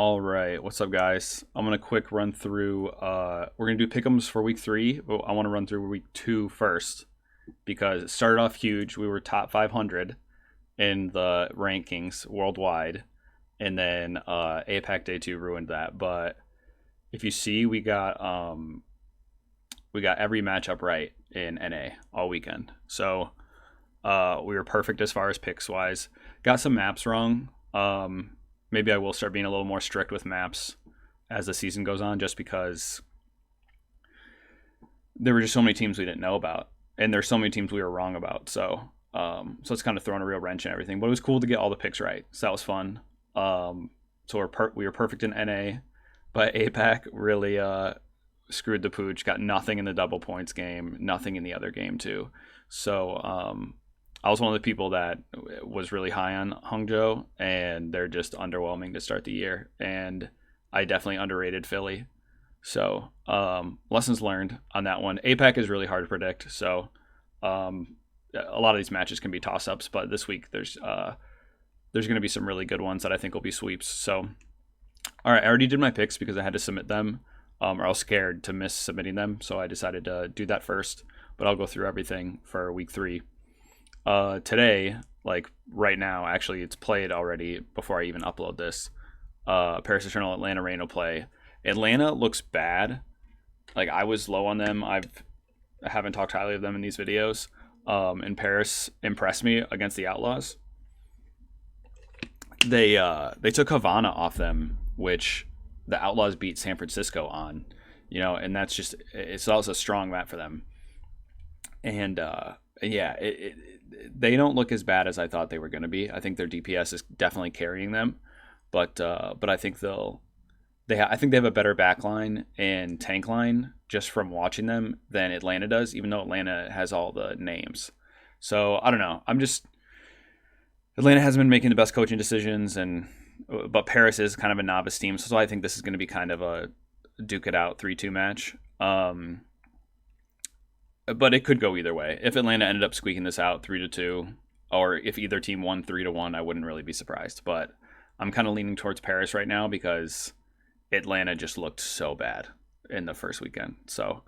All right, what's up, guys? I'm gonna quick run through. We're gonna do pickems for week three, but I want to run through week two first because it started off huge. We were top 500 in the rankings worldwide, and then APAC Day Two ruined that. But if you see, we got every matchup right in NA all weekend. So we were perfect as far as picks wise. Got some maps wrong. Maybe I will start being a little more strict with maps as the season goes on, just because there were just so many teams we didn't know about, and there's so many teams we were wrong about. So it's kind of throwing a real wrench in everything. But it was cool to get all the picks right, so that was fun. We were perfect in NA, but APAC really screwed the pooch. Got nothing in the double points game, nothing in the other game too. So I was one of the people that was really high on Hangzhou, and they're just underwhelming to start the year. And I definitely underrated Philly. So lessons learned on that one. APAC is really hard to predict. So a lot of these matches can be toss-ups, but this week there's going to be some really good ones that I think will be sweeps. So all right, I already did my picks because I had to submit them, or I was scared to miss submitting them. So I decided to do that first. But I'll go through everything for week three. Today, like right now, actually, it's played already before I even upload this. Paris Eternal Atlanta Reign will play. Atlanta looks bad. Like, I was low on them. I haven't talked highly of them in these videos. And Paris impressed me against the Outlaws. They took Havana off them, which the Outlaws beat San Francisco on. And it's also a strong map for them. And yeah, they don't look as bad as I thought they were going to be. I think their DPS is definitely carrying them, but I think I think they have a better backline and tank line just from watching them than Atlanta does, even though Atlanta has all the names. So I don't know. Atlanta hasn't been making the best coaching decisions, but Paris is kind of a novice team, so I think this is going to be kind of a duke it out 3-2 match. But it could go either way. If Atlanta ended up squeaking this out 3-2, or if either team won 3-1, I wouldn't really be surprised. But I'm kind of leaning towards Paris right now because Atlanta just looked so bad in the first weekend. So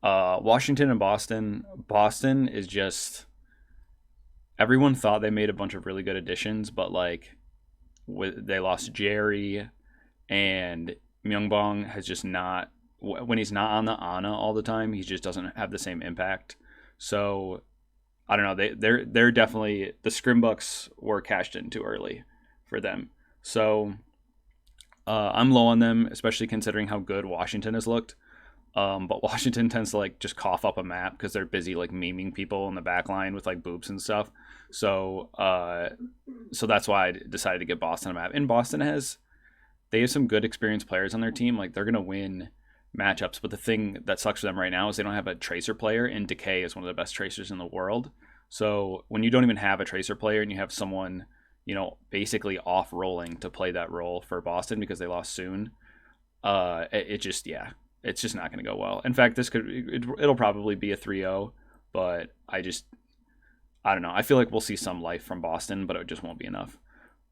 Washington and Boston. Boston is just, everyone thought they made a bunch of really good additions, but they lost Jerry, and Myungbong has just not. When he's not on the Ana all the time, he just doesn't have the same impact. So I don't know. They're definitely, the Scrimbucks were cashed in too early for them. So I'm low on them, especially considering how good Washington has looked. But Washington tends to just cough up a map because they're busy memeing people in the back line with boobs and stuff. So that's why I decided to get Boston a map. And Boston they have some good experienced players on their team. They're gonna win matchups, but the thing that sucks for them right now is they don't have a tracer player, and Decay is one of the best tracers in the world. So when you don't even have a tracer player and you have someone basically off rolling to play that role for Boston because they lost soon, it's just not going to go well. In fact, it'll probably be a 3-0, but I don't know. I feel like we'll see some life from Boston, but it just won't be enough.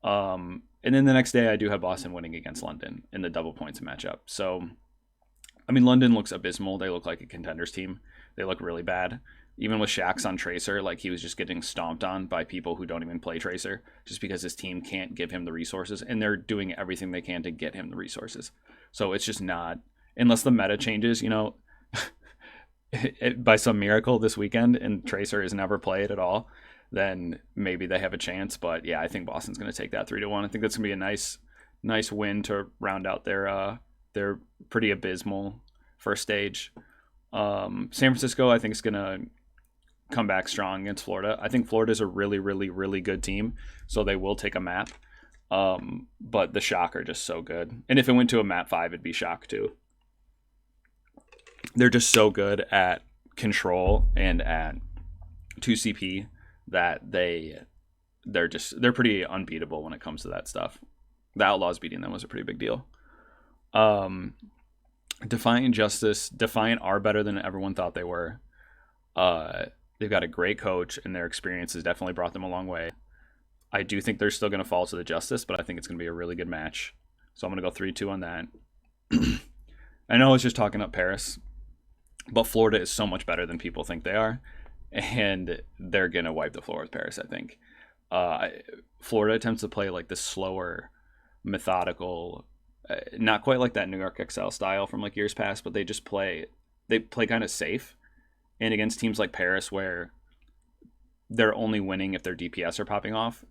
And then the next day I do have Boston winning against London in the double points matchup. So London looks abysmal. They look like a contenders team. They look really bad. Even with Shaxx on Tracer, he was just getting stomped on by people who don't even play Tracer just because his team can't give him the resources, and they're doing everything they can to get him the resources. So it's just not, unless the meta changes, by some miracle this weekend and Tracer is never played at all, then maybe they have a chance. But yeah, I think Boston's going to take that 3-1. I think that's going to be a nice win to round out their pretty abysmal first stage. San Francisco, I think, is going to come back strong against Florida. I think Florida is a really, really, really good team, so they will take a map. But the Shock are just so good. And if it went to a map 5, it'd be Shock too. They're just so good at control and at 2CP that they're pretty unbeatable when it comes to that stuff. The Outlaws beating them was a pretty big deal. Defiant Justice, Defiant are better than everyone thought they were. They've got a great coach, and their experience has definitely brought them a long way. I do think they're still going to fall to the Justice, but I think it's going to be a really good match. So I'm going to go 3-2 on that. I know I was just talking up Paris, but Florida is so much better than people think they are, and they're gonna wipe the floor with Paris. I think uh, Florida tends to play like the slower, methodical, not quite like that New York XL style from like years past, but they play kind of safe, and against teams like Paris where they're only winning if their DPS are popping off,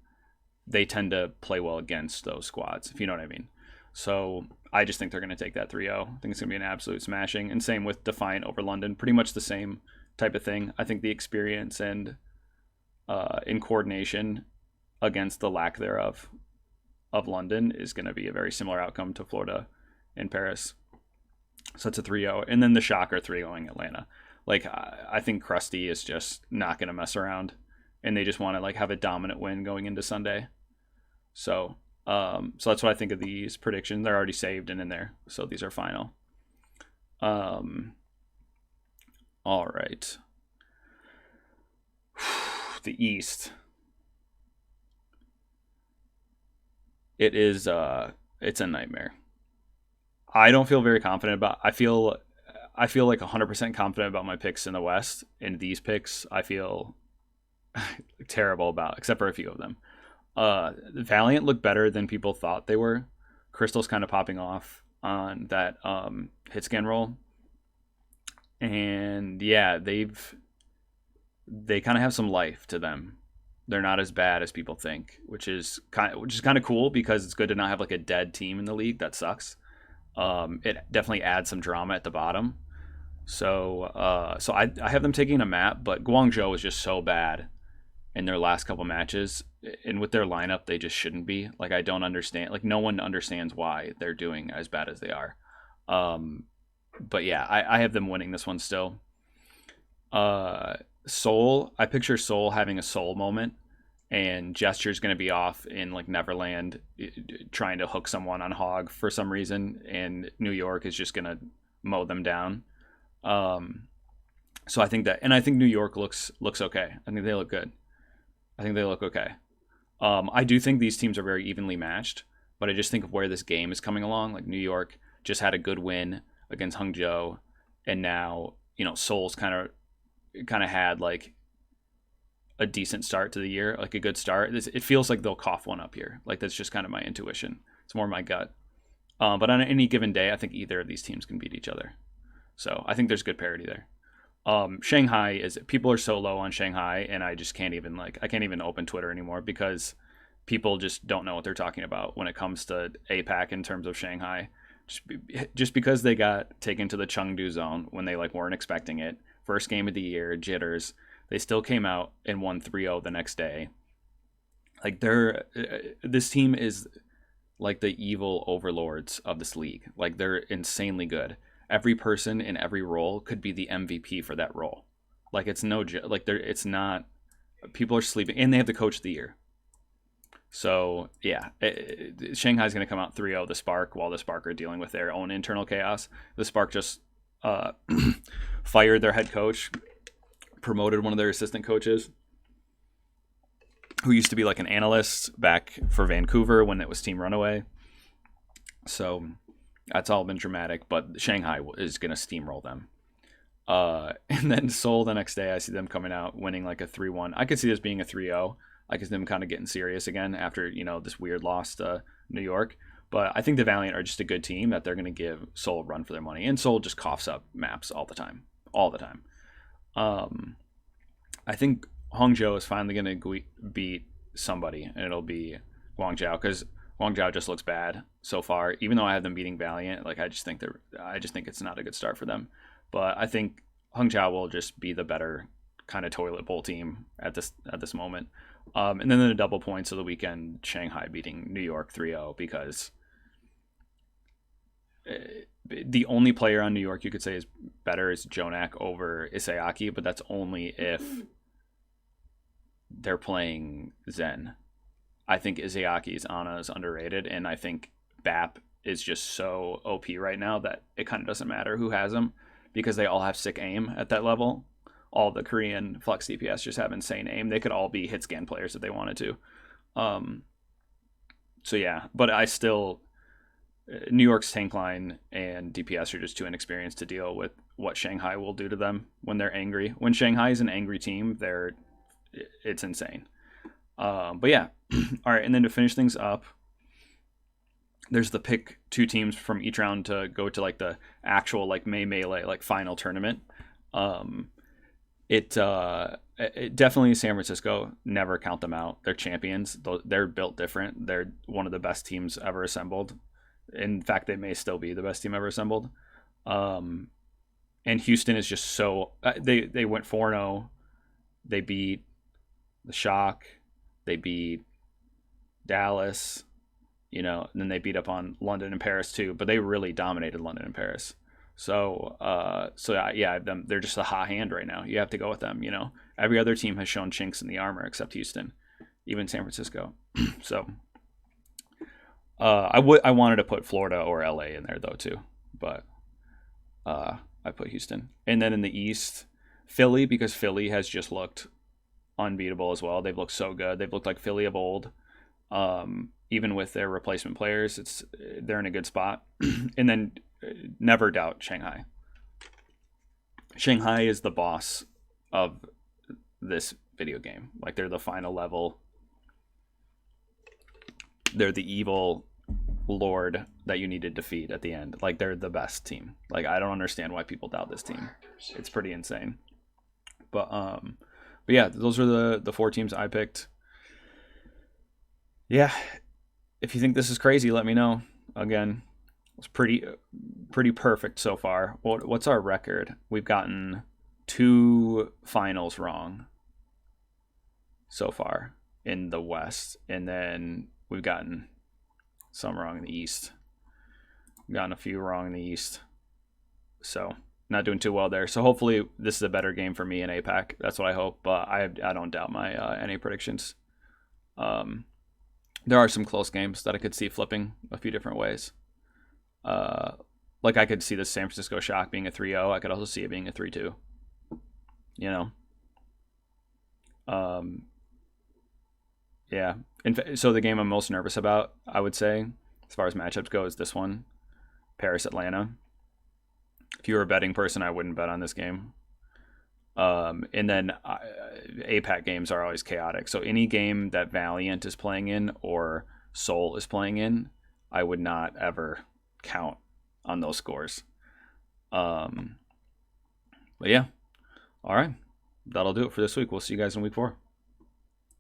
they tend to play well against those squads, if you know what I mean. So I just think they're going to take that 3-0. I think it's going to be an absolute smashing. And same with Defiant over London. Pretty much the same type of thing. I think the experience and in coordination against the lack thereof of London is going to be a very similar outcome to Florida and Paris. So it's a 3-0. And then the shocker 3-0 Atlanta. Like, I think Krusty is just not going to mess around. And they just want to like have a dominant win going into Sunday. So that's what I think of these predictions. They're already saved and in there, so these are final. All right. The East. It's a nightmare. I don't feel very confident about. I feel like 100% confident about my picks in the West. In these picks, I feel terrible about, except for a few of them. Valiant looked better than people thought they were. Crystal's kind of popping off on that hit scan roll, and yeah, they kind of have some life to them. They're not as bad as people think, which is kind of cool because it's good to not have like a dead team in the league. That sucks. It definitely adds some drama at the bottom. So I have them taking a map, but Guangzhou is just so bad in their last couple matches, and with their lineup, they just shouldn't be. Like, I don't understand. Like, no one understands why they're doing as bad as they are. But yeah, I have them winning this one still. Seoul, I picture Seoul having a Seoul moment, and Gesture's going to be off in like Neverland trying to hook someone on Hog for some reason, and New York is just going to mow them down. So I think that, and I think New York looks okay. I think they look good. I think they look okay. I do think these teams are very evenly matched, but I just think of where this game is coming along. Like, New York just had a good win against Hangzhou, and now, Seoul's kind of had like a decent start to the year, like a good start. It feels like they'll cough one up here. Like, that's just kind of my intuition. It's more my gut. But on any given day, I think either of these teams can beat each other. So I think there's good parity there. Shanghai is, people are so low on Shanghai, and I just can't even I can't even open Twitter anymore because people just don't know what they're talking about when it comes to APAC in terms of Shanghai. Just because they got taken to the Chengdu zone when they like weren't expecting it. First game of the year, jitters. They still came out and won 3-0 the next day. Like, this team is like the evil overlords of this league. Like, they're insanely good. Every person in every role could be the MVP for that role. Like, it's it's not, people are sleeping, and they have the coach of the year. So yeah, Shanghai's going to come out 3-0 the Spark, while the Spark are dealing with their own internal chaos. The Spark just fired their head coach, promoted one of their assistant coaches, who used to be like an analyst back for Vancouver when it was Team Runaway. So that's all been dramatic, but Shanghai is going to steamroll them. And then Seoul the next day, I see them coming out winning like a 3-1. I could see this being a 3-0. I could see them kind of getting serious again after, this weird loss to New York. But I think the Valiant are just a good team that they're going to give Seoul a run for their money. And Seoul just coughs up maps all the time. All the time. I think Hangzhou is finally going to beat somebody, and it'll be Guangzhou, because Guangzhou just looks bad so far. Even though I have them beating Valiant, like, I just think it's not a good start for them. But I think Hangzhou will just be the better kind of toilet bowl team at this moment. And then the double points of the weekend, Shanghai beating New York 3-0, because the only player on New York you could say is better is Jonak over Isayaki, but that's only if they're playing Zen. I think Isayaki's Ana is underrated, and I think BAP is just so OP right now that it kind of doesn't matter who has him, because they all have sick aim at that level. All the Korean Flux DPS just have insane aim. They could all be hit scan players if they wanted to. So yeah, but I still, New York's tank line and DPS are just too inexperienced to deal with what Shanghai will do to them when they're angry. When Shanghai is an angry team, it's insane. But yeah, all right. And then to finish things up, there's the pick two teams from each round to go to like the actual like May Melee like final tournament. Um, it definitely San Francisco. Never count them out. They're champions. They're built different. They're one of the best teams ever assembled. In fact, they may still be the best team ever assembled. Um, and Houston is just so they went 4-0. They beat the Shock. They beat Dallas. And then they beat up on London and Paris too. But they really dominated London and Paris. So yeah, they're just a hot hand right now. You have to go with them. Every other team has shown chinks in the armor except Houston, even San Francisco. So I wanted to put Florida or LA in there though too, but I put Houston. And then in the East, Philly, because Philly has just looked unbeatable as well. They've looked so good. They've looked like Philly of old. Even with their replacement players, they're in a good spot. And then never doubt Shanghai. Shanghai is the boss of this video game. Like they're the final level. They're the evil lord that you need to defeat at the end. Like they're the best team. Like I don't understand why people doubt this team. It's pretty insane. But yeah, those are the four teams I picked. Yeah, if you think this is crazy, let me know. Again, it's pretty perfect so far. What's our record? We've gotten 2 finals wrong so far in the West, and then we've gotten some wrong in the East. We've gotten a few wrong in the East, so not doing too well there. So hopefully this is a better game for me in APAC. That's what I hope, but I don't doubt my NA predictions. There are some close games that I could see flipping a few different ways. Like I could see the San Francisco Shock being a 3-0. I could also see it being a 3-2. Yeah. So the game I'm most nervous about, I would say, as far as matchups go, is this one, Paris-Atlanta. If you were a betting person, I wouldn't bet on this game. And then APAC games are always chaotic. So any game that Valiant is playing in or Seoul is playing in, I would not ever count on those scores. But yeah. All right. That'll do it for this week. We'll see you guys in week 4.